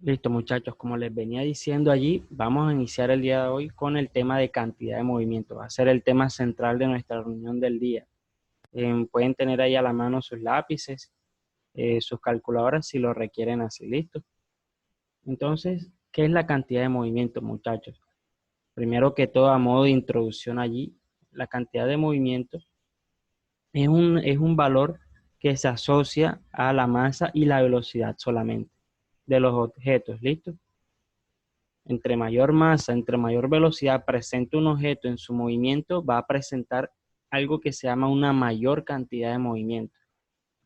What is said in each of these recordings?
Listo, muchachos, como les venía diciendo allí, vamos a iniciar el día de hoy con el tema de cantidad de movimiento. Va a ser el tema central de nuestra reunión del día. Pueden tener ahí a la mano sus lápices, sus calculadoras si lo requieren así, listo. Entonces, ¿qué es la cantidad de movimiento, muchachos? Primero que todo, a modo de introducción allí, la cantidad de movimiento es un valor que se asocia a la masa y la velocidad solamente de los objetos, ¿listo? Entre mayor masa, entre mayor velocidad presente un objeto en su movimiento, va a presentar algo que se llama una mayor cantidad de movimiento.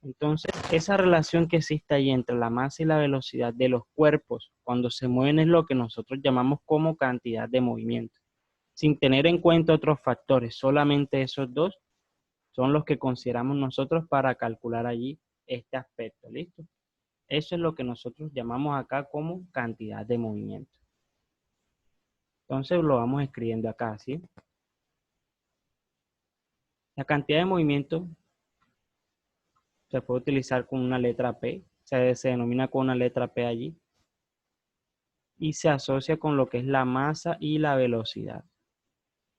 Entonces, esa relación que existe ahí entre la masa y la velocidad de los cuerpos cuando se mueven es lo que nosotros llamamos como cantidad de movimiento. Sin tener en cuenta otros factores, solamente esos dos son los que consideramos nosotros para calcular allí este aspecto, ¿listo? Eso es lo que nosotros llamamos acá como cantidad de movimiento. Entonces lo vamos escribiendo acá, ¿sí? La cantidad de movimiento se puede utilizar con una letra P, se denomina con una letra P allí, y se asocia con lo que es la masa y la velocidad.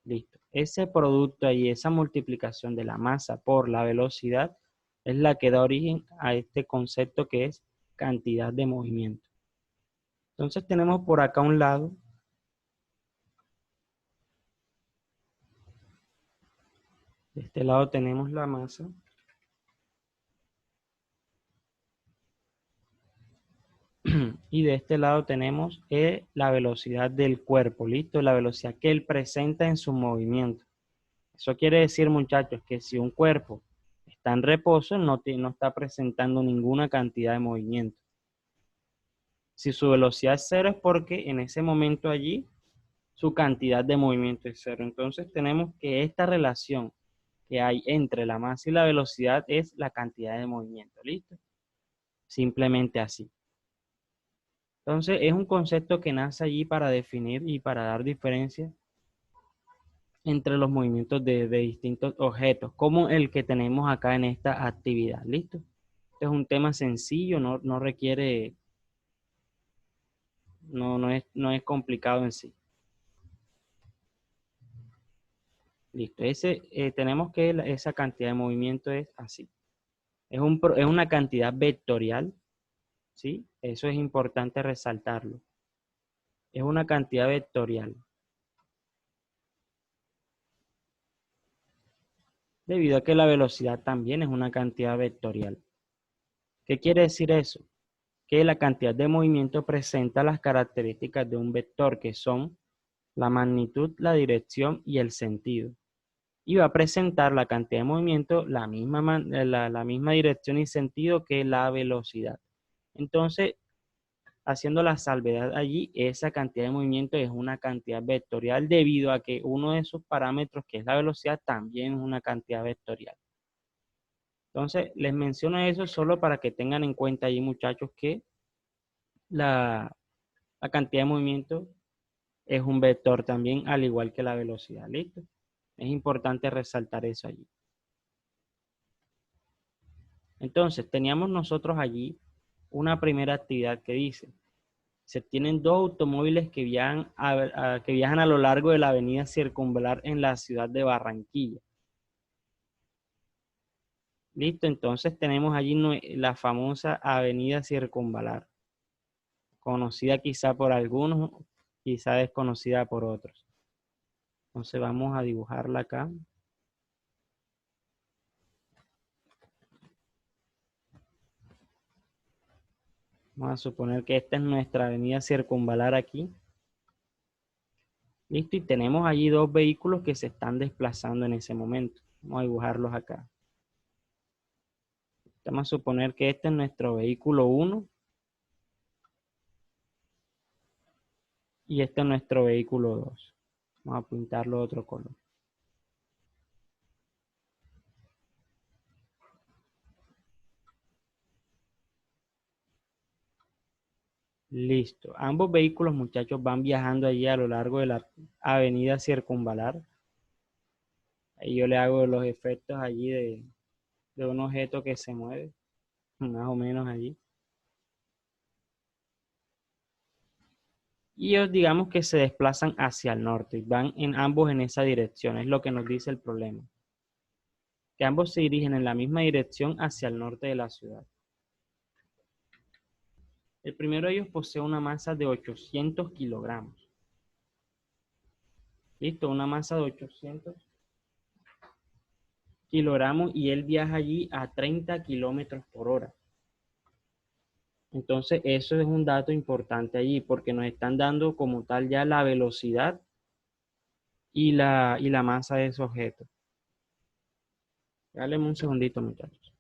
Listo. Ese producto ahí, esa multiplicación de la masa por la velocidad, es la que da origen a este concepto que es cantidad de movimiento. Entonces tenemos por acá a un lado, de este lado tenemos la masa, y de este lado tenemos la velocidad del cuerpo, ¿listo? La velocidad que él presenta en su movimiento. Eso quiere decir, muchachos, que si un cuerpo está en reposo, no está presentando ninguna cantidad de movimiento. Si su velocidad es cero es porque en ese momento allí su cantidad de movimiento es cero. Entonces tenemos que esta relación que hay entre la masa y la velocidad es la cantidad de movimiento, ¿listo? Simplemente así. Entonces, es un concepto que nace allí para definir y para dar diferencia entre los movimientos de distintos objetos, como el que tenemos acá en esta actividad. ¿Listo? Este es un tema sencillo, no requiere, no es complicado en sí. Listo. Tenemos que esa cantidad de movimiento es así. Es una cantidad vectorial, ¿sí? Eso es importante resaltarlo. Es una cantidad vectorial. Debido a que la velocidad también es una cantidad vectorial. ¿Qué quiere decir eso? Que la cantidad de movimiento presenta las características de un vector, que son la magnitud, la dirección y el sentido. Y va a presentar la cantidad de movimiento, la misma dirección y sentido que la velocidad. Entonces, haciendo la salvedad allí, esa cantidad de movimiento es una cantidad vectorial debido a que uno de sus parámetros, que es la velocidad, también es una cantidad vectorial. Entonces, les menciono eso solo para que tengan en cuenta ahí, muchachos, que la cantidad de movimiento es un vector también, al igual que la velocidad. ¿Listo? Es importante resaltar eso allí. Entonces, teníamos nosotros allí una primera actividad que dice, se tienen dos automóviles que viajan a lo largo de la avenida Circunvalar en la ciudad de Barranquilla. Listo, entonces tenemos allí la famosa avenida Circunvalar, conocida quizá por algunos, quizá desconocida por otros. Entonces vamos a dibujarla acá. Vamos a suponer que esta es nuestra avenida Circunvalar aquí. Listo, y tenemos allí dos vehículos que se están desplazando en ese momento. Vamos a dibujarlos acá. Vamos a suponer que este es nuestro vehículo 1 y este es nuestro vehículo 2. Vamos a pintarlo de otro color. Listo. Ambos vehículos, muchachos, van viajando allí a lo largo de la avenida Circunvalar. Ahí yo le hago los efectos allí de un objeto que se mueve, más o menos allí. y ellos digamos que se desplazan hacia el norte, van en ambos en esa dirección, es lo que nos dice el problema, que ambos se dirigen en la misma dirección hacia el norte de la ciudad. El primero de ellos posee una masa de 800 kilogramos. Listo, una masa de 800 kilogramos y él viaja allí a 30 kilómetros por hora. Entonces, eso es un dato importante allí porque nos están dando como tal ya la velocidad y la masa de ese objeto. Dale un segundito, muchachos.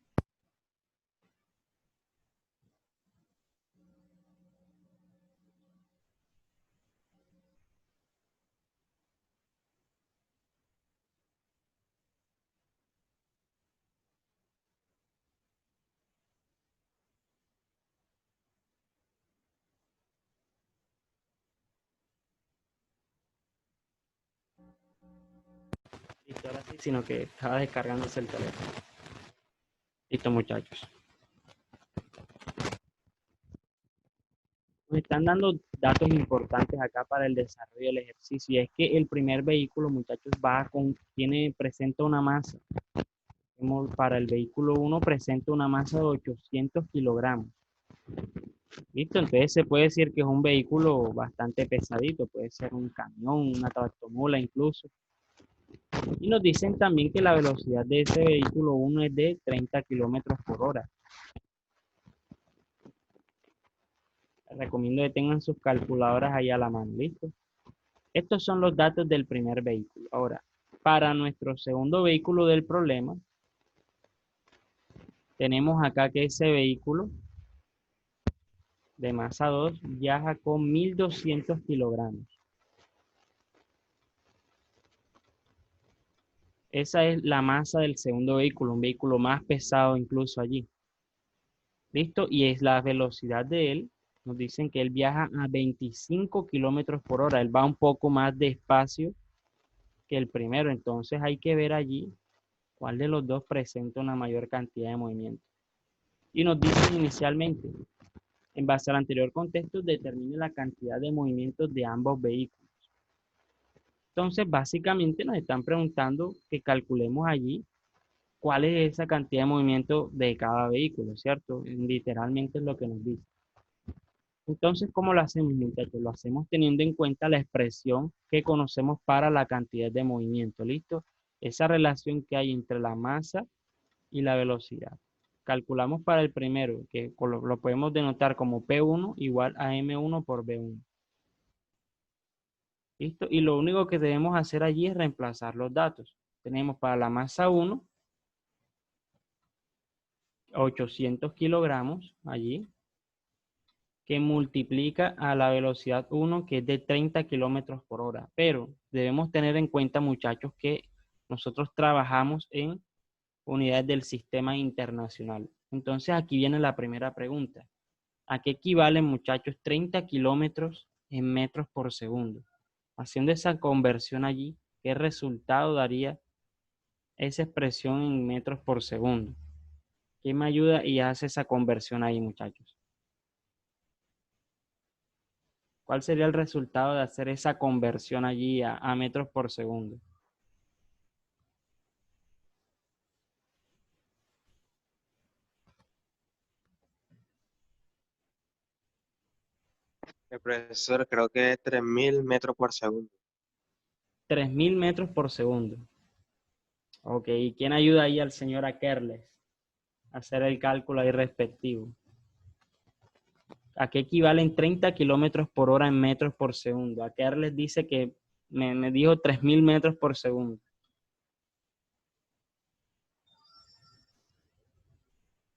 Listo, ahora sí, sino que estaba descargándose el teléfono. Listo, muchachos. Nos están dando datos importantes acá para el desarrollo del ejercicio. Y es que el primer vehículo, muchachos, presenta una masa. Para el vehículo 1 presenta una masa de 800 kilogramos. Listo, entonces se puede decir que es un vehículo bastante pesadito. Puede ser un camión, una tractomula incluso. Y nos dicen también que la velocidad de ese vehículo 1 es de 30 kilómetros por hora. Les recomiendo que tengan sus calculadoras ahí a la mano, ¿listo? Estos son los datos del primer vehículo. Ahora, para nuestro segundo vehículo del problema, tenemos acá que ese vehículo de masa 2 viaja con 1200 kilogramos. Esa es la masa del segundo vehículo, un vehículo más pesado incluso allí. ¿Listo? Y es la velocidad de él. Nos dicen que él viaja a 25 kilómetros por hora. Él va un poco más despacio que el primero. Entonces hay que ver allí cuál de los dos presenta una mayor cantidad de movimiento. Y nos dicen inicialmente, en base al anterior contexto, determine la cantidad de movimientos de ambos vehículos. Entonces, básicamente nos están preguntando que calculemos allí cuál es esa cantidad de movimiento de cada vehículo, ¿cierto? Literalmente es lo que nos dice. Entonces, ¿cómo lo hacemos, muchachos? Lo hacemos teniendo en cuenta la expresión que conocemos para la cantidad de movimiento, ¿listo? Esa relación que hay entre la masa y la velocidad. Calculamos para el primero, que lo podemos denotar como P1 igual a M1 por B1. ¿Listo? Y lo único que debemos hacer allí es reemplazar los datos. Tenemos para la masa 1, 800 kilogramos allí, que multiplica a la velocidad 1, que es de 30 kilómetros por hora. Pero debemos tener en cuenta, muchachos, que nosotros trabajamos en unidades del sistema internacional. Entonces aquí viene la primera pregunta. ¿A qué equivalen, muchachos, 30 kilómetros en metros por segundo? Haciendo esa conversión allí, ¿qué resultado daría esa expresión en metros por segundo? ¿Quién me ayuda y hace esa conversión ahí, muchachos? ¿Cuál sería el resultado de hacer esa conversión allí a metros por segundo? El profesor, creo que es 3000 metros por segundo. 3000 metros por segundo. Ok, ¿y quién ayuda ahí al señor Akerles a hacer el cálculo ahí respectivo? ¿A qué equivalen 30 kilómetros por hora en metros por segundo? Akerles dice que me dijo 3000 metros por segundo.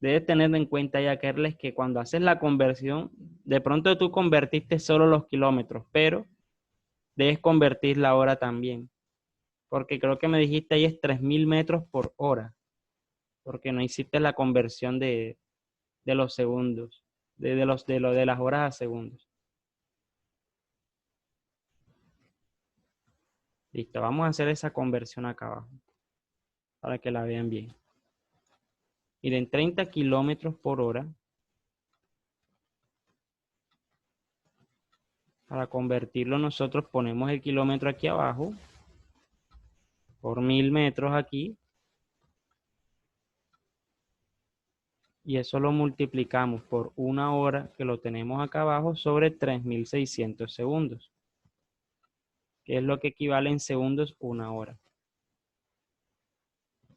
Debes tener en cuenta ya, Kerles, que cuando haces la conversión, de pronto tú convertiste solo los kilómetros, pero debes convertir la hora también. Porque creo que me dijiste ahí es 3000 metros por hora, porque no hiciste la conversión de los segundos, de las horas a segundos. Listo, vamos a hacer esa conversión acá abajo, para que la vean bien. Miren, 30 kilómetros por hora Para convertirlo nosotros ponemos el kilómetro aquí abajo por 1000 metros aquí y eso lo multiplicamos por una hora que lo tenemos acá abajo sobre 3600 segundos, que es lo que equivale en segundos una hora.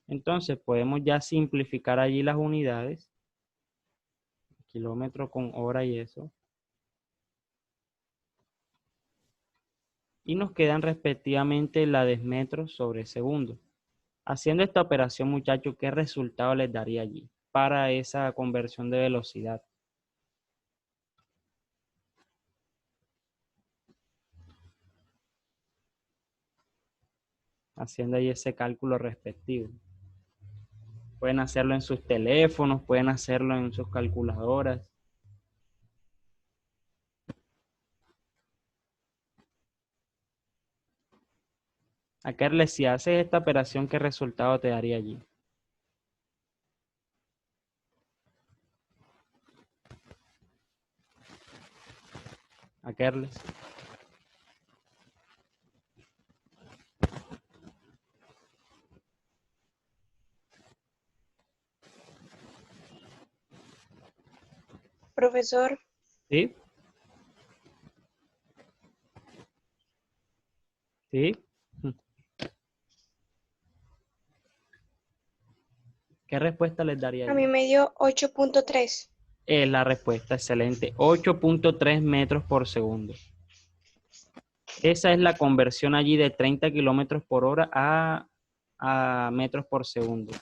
Entonces podemos ya simplificar allí las unidades, kilómetro con hora y eso. Y nos quedan respectivamente la de metros sobre segundo. Haciendo esta operación, muchachos, ¿qué resultado les daría allí para esa conversión de velocidad? Haciendo ahí ese cálculo respectivo. Pueden hacerlo en sus teléfonos, pueden hacerlo en sus calculadoras. A Kerle, si haces esta operación, ¿qué resultado te daría allí? A Kerles. Profesor, ¿Sí? ¿Sí? ¿Qué respuesta les daría a mí allí? me dio 8.3. Es la respuesta, excelente. 8.3 metros por segundo. Esa es la conversión allí de 30 kilómetros por hora a metros por segundo.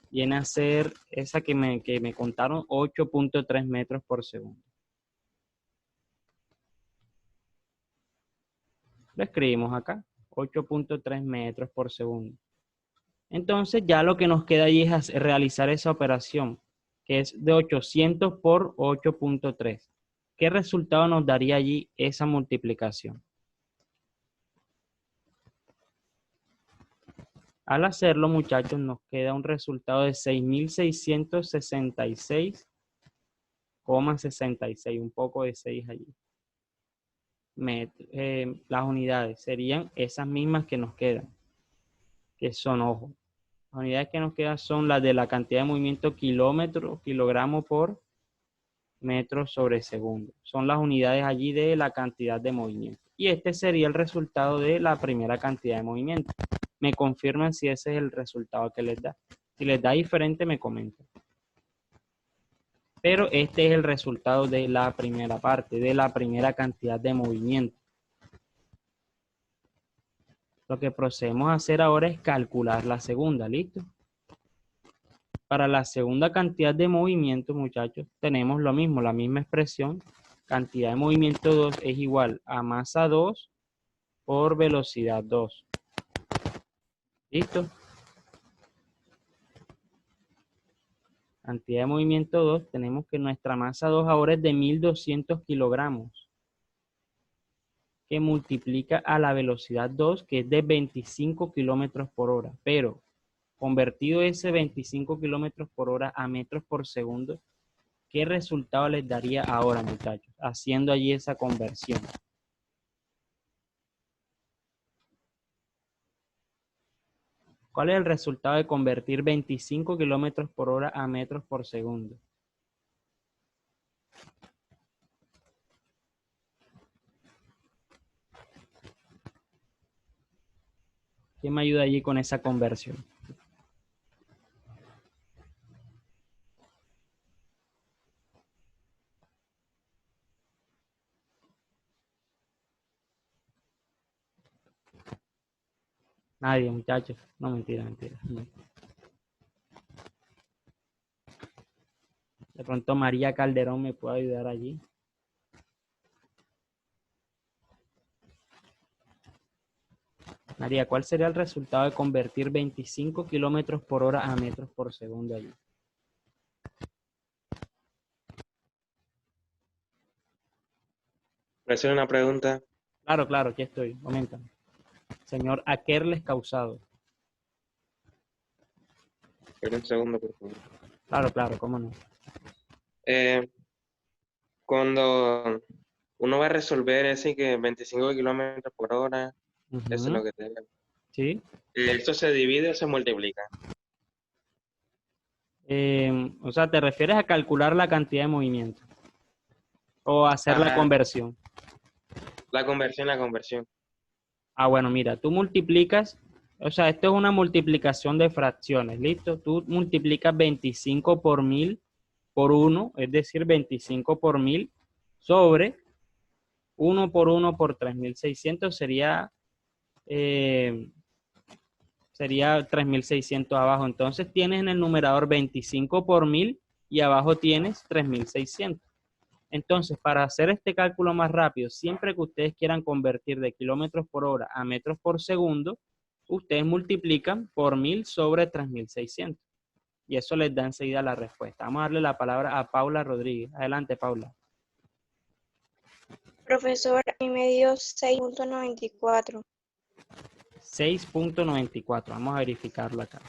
Viene a ser esa que me contaron, 8.3 metros por segundo. Lo escribimos acá, 8.3 metros por segundo. Entonces ya lo que nos queda allí es realizar esa operación, que es de 800 por 8.3. ¿Qué resultado nos daría allí esa multiplicación? Al hacerlo, muchachos, nos queda un resultado de 6.666,66, un poco de 6 allí. Las unidades serían esas mismas que nos quedan, que son, ojo, las unidades que nos quedan son las de la cantidad de movimiento kilogramo por metro sobre segundo. Son las unidades allí de la cantidad de movimiento. Y este sería el resultado de la primera cantidad de movimiento. Me confirman si ese es el resultado que les da. Si les da diferente, me comentan. Pero este es el resultado de la primera parte, de la primera cantidad de movimiento. Lo que procedemos a hacer ahora es calcular la segunda, ¿listo? Para la segunda cantidad de movimiento, muchachos, tenemos lo mismo, la misma expresión. Cantidad de movimiento 2 es igual a masa 2 por velocidad 2. ¿Listo? Cantidad de movimiento 2, tenemos que nuestra masa 2 ahora es de 1200 kilogramos, que multiplica a la velocidad 2, que es de 25 kilómetros por hora. Pero, convertido ese 25 kilómetros por hora a metros por segundo, ¿qué resultado les daría ahora, muchachos? Haciendo allí esa conversión. ¿Cuál es el resultado de convertir 25 kilómetros por hora a metros por segundo? ¿Quién me ayuda allí con esa conversión? Nadie, muchachos. No, mentira, mentira. De pronto María Calderón me puede ayudar allí. María, ¿cuál sería el resultado de convertir 25 kilómetros por hora a metros por segundo allí? ¿Puede ser una pregunta? Claro, claro, aquí estoy. Coméntame. Señor Akerles Causado. Espera un segundo, por favor. Claro, claro, cómo no. Eh, cuando Uno va a resolver ese que 25 kilómetros por hora, eso es Ujú, lo que te... ¿sí? ¿Esto se divide o se multiplica? O sea, ¿te refieres a calcular la cantidad de movimiento o hacer la Ajá, conversión? la conversión. Ah, bueno, mira, tú multiplicas, o sea, esto es una multiplicación de fracciones, ¿listo? Tú multiplicas 25 por 1000 por 1, es decir, 25 por 1000 sobre 1 por 3600 eh, sería 3600 abajo. Entonces tienes en el numerador 25 por 1000 y abajo tienes 3600. Entonces, para hacer este cálculo más rápido, siempre que ustedes quieran convertir de kilómetros por hora a metros por segundo, ustedes multiplican por 1000 sobre 3600. Y eso les da enseguida la respuesta. Vamos a darle la palabra a Paula Rodríguez. Adelante, Paula. Profesor, a mí me dio 6.94. 6.94. Vamos a verificarlo acá.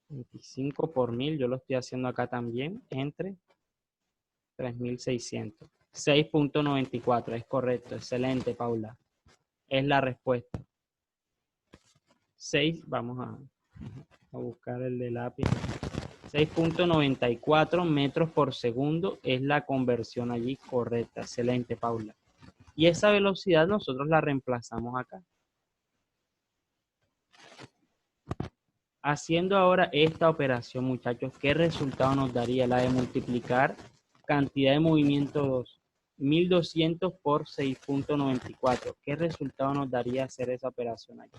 25 por 1000, yo lo estoy haciendo acá también, entre 3600. 6.94, es correcto. Excelente, Paula. Es la respuesta. 6, vamos a buscar el de lápiz. 6.94 metros por segundo es la conversión allí correcta. Excelente, Paula. Y esa velocidad nosotros la reemplazamos acá. Haciendo ahora esta operación, muchachos, ¿qué resultado nos daría la de multiplicar cantidad de movimiento 2? 1200 por 6.94. ¿Qué resultado nos daría hacer esa operación aquí?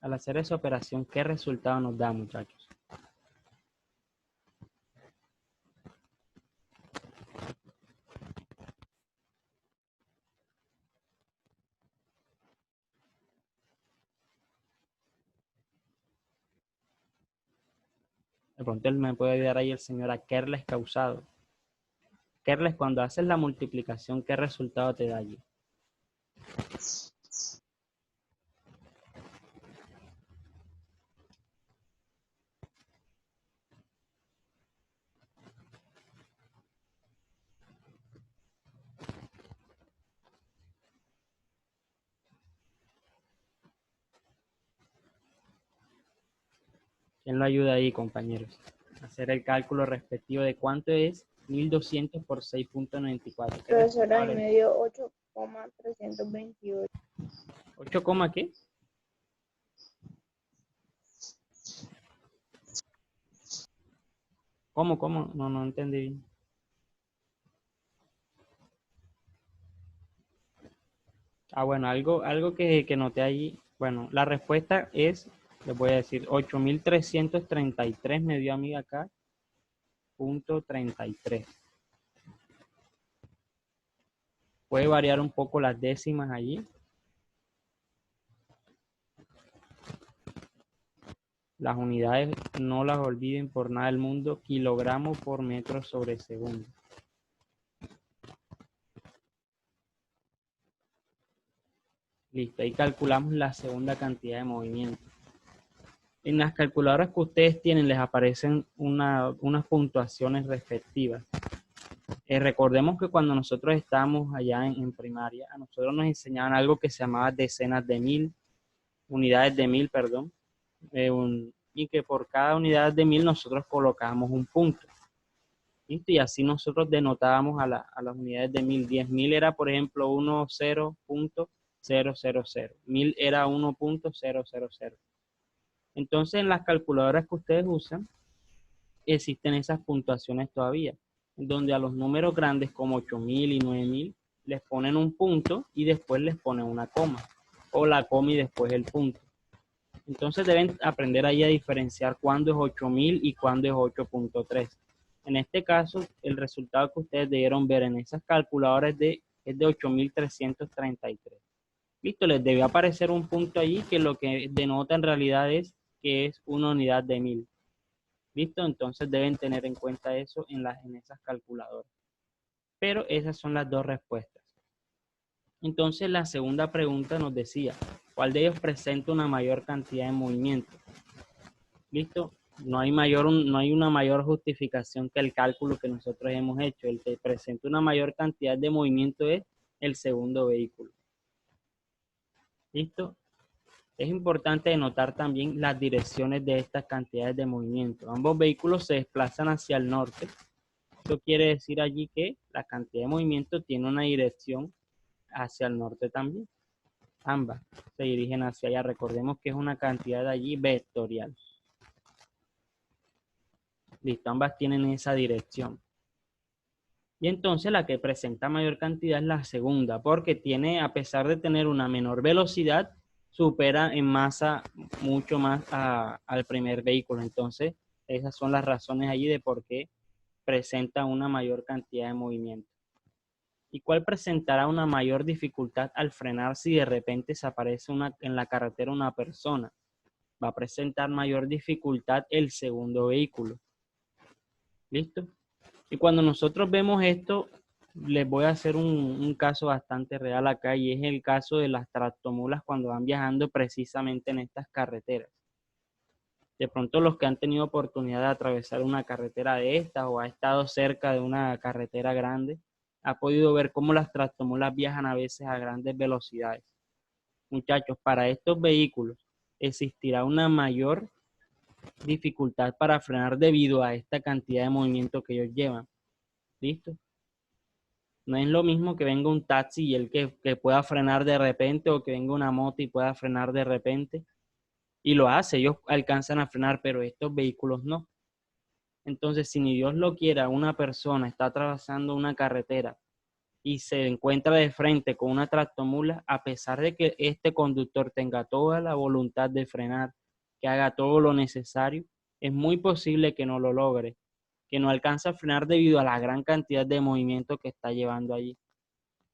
Al hacer esa operación, ¿qué resultado nos da, muchachos? De pronto él me puede ayudar ahí el señor a Kerles causado. Kerles, cuando haces la multiplicación, ¿qué resultado te da allí? ¿Quién lo ayuda ahí, compañeros? A hacer el cálculo respectivo de cuánto es 1200 por 6.94. ¿Qué Profesora, resultado ahí le da? me dio 8,328. 8, ¿qué? ¿Cómo, cómo? No, no entendí bien. Ah, bueno, algo que noté allí. Bueno, la respuesta es, les voy a decir, 8333 me dio a mí acá, punto 33. Puede variar un poco las décimas allí. Las unidades no las olviden por nada del mundo, kilogramo por metro sobre segundo. Listo, ahí calculamos la segunda cantidad de movimiento. En las calculadoras que ustedes tienen les aparecen unas puntuaciones respectivas. Recordemos que cuando nosotros estábamos allá en primaria, a nosotros nos enseñaban algo que se llamaba decenas de mil, unidades de mil, perdón, y que por cada unidad de mil nosotros colocábamos un punto. ¿Listo? Y así nosotros denotábamos a las unidades de mil. 10.000 era, por ejemplo, 10.000. 1000 era 1.000. Entonces, en las calculadoras que ustedes usan, existen esas puntuaciones todavía, donde a los números grandes como 8000 y 9000 les ponen un punto y después les ponen una coma, o la coma y después el punto. Entonces deben aprender ahí a diferenciar cuándo es 8000 y cuándo es 8.3. En este caso, el resultado que ustedes debieron ver en esas calculadoras es de 8333. Listo, les debe aparecer un punto allí que lo que denota en realidad es que es una unidad de 1000. ¿Listo? Entonces deben tener en cuenta eso en esas calculadoras. Pero esas son las dos respuestas. Entonces la segunda pregunta nos decía, ¿cuál de ellos presenta una mayor cantidad de movimiento? ¿Listo? No hay una mayor justificación que el cálculo que nosotros hemos hecho. El que presenta una mayor cantidad de movimiento es el segundo vehículo. ¿Listo? Es importante notar también las direcciones de estas cantidades de movimiento. Ambos vehículos se desplazan hacia el norte. Esto quiere decir allí que la cantidad de movimiento tiene una dirección hacia el norte también. Ambas se dirigen hacia allá. Recordemos que es una cantidad de allí vectorial. Listo, ambas tienen esa dirección. Y entonces la que presenta mayor cantidad es la segunda, porque tiene, a pesar de tener una menor velocidad, supera en masa mucho más al primer vehículo. Entonces, esas son las razones allí de por qué presenta una mayor cantidad de movimiento. ¿Y cuál presentará una mayor dificultad al frenar si de repente se aparece en la carretera una persona? Va a presentar mayor dificultad el segundo vehículo. ¿Listo? Y cuando nosotros vemos esto, les voy a hacer un caso bastante real acá, y es el caso de las tractomulas cuando van viajando precisamente en estas carreteras. De pronto los que han tenido oportunidad de atravesar una carretera de estas o ha estado cerca de una carretera grande, ha podido ver cómo las tractomulas viajan a veces a grandes velocidades. Muchachos, para estos vehículos existirá una mayor dificultad para frenar debido a esta cantidad de movimiento que ellos llevan. ¿Listo? No es lo mismo que venga un taxi y el que pueda frenar de repente, o que venga una moto y pueda frenar de repente. Y lo hace, ellos alcanzan a frenar, pero estos vehículos no. Entonces, si ni Dios lo quiera, una persona está atravesando una carretera y se encuentra de frente con una tractomula, a pesar de que este conductor tenga toda la voluntad de frenar, que haga todo lo necesario, es muy posible que no lo logre, que no alcance a frenar debido a la gran cantidad de movimiento que está llevando allí.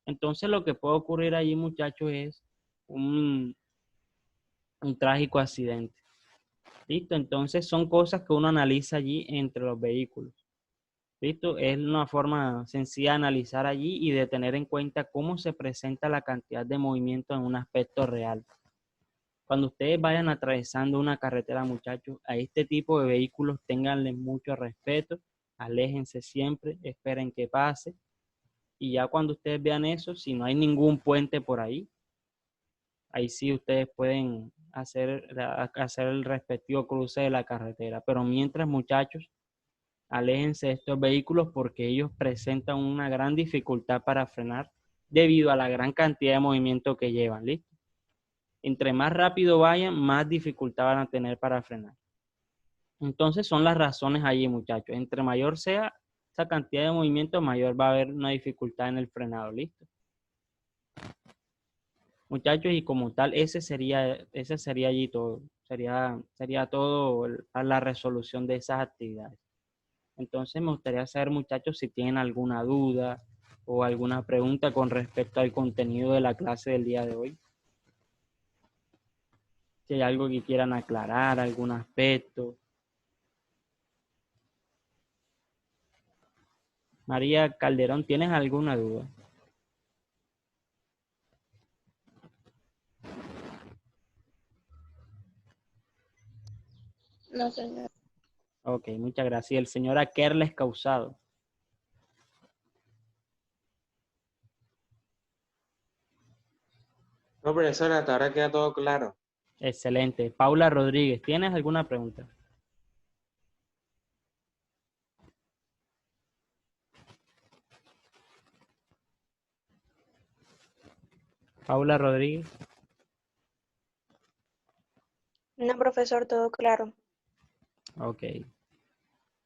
Entonces lo que puede ocurrir allí, muchachos, es un trágico accidente. ¿Listo? Entonces son cosas que uno analiza allí entre los vehículos. ¿Listo? Es una forma sencilla de analizar allí y de tener en cuenta cómo se presenta la cantidad de movimiento en un aspecto real. Cuando ustedes vayan atravesando una carretera, muchachos, a este tipo de vehículos ténganle mucho respeto, aléjense siempre, esperen que pase. Y ya cuando ustedes vean eso, si no hay ningún puente por ahí, ahí sí ustedes pueden hacer el respectivo cruce de la carretera. Pero mientras, muchachos, aléjense de estos vehículos porque ellos presentan una gran dificultad para frenar debido a la gran cantidad de movimiento que llevan. ¿Listo? Entre más rápido vayan, más dificultad van a tener para frenar. Entonces son las razones allí, muchachos. Entre mayor sea esa cantidad de movimiento, mayor va a haber una dificultad en el frenado. ¿Listo? Muchachos, y como tal, ese sería allí todo. Sería todo a la resolución de esas actividades. Entonces me gustaría saber, muchachos, si tienen alguna duda o alguna pregunta con respecto al contenido de la clase del día de hoy. Si hay algo que quieran aclarar, algún aspecto. María Calderón, ¿tienes alguna duda? No, señor. Ok, muchas gracias. Y el señor Akerles Causado. No, profesor, hasta ahora queda todo claro. Excelente. Paula Rodríguez, ¿tienes alguna pregunta? Paula Rodríguez. No, profesor, todo claro. Ok.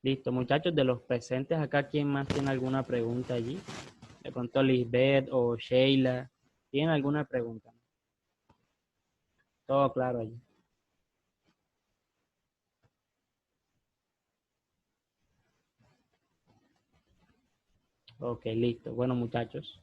Listo, muchachos, de los presentes acá, ¿quién más tiene alguna pregunta allí? De pronto Lisbeth o Sheila, ¿tienen alguna pregunta? Todo claro allí. Ok, listo. Bueno, muchachos,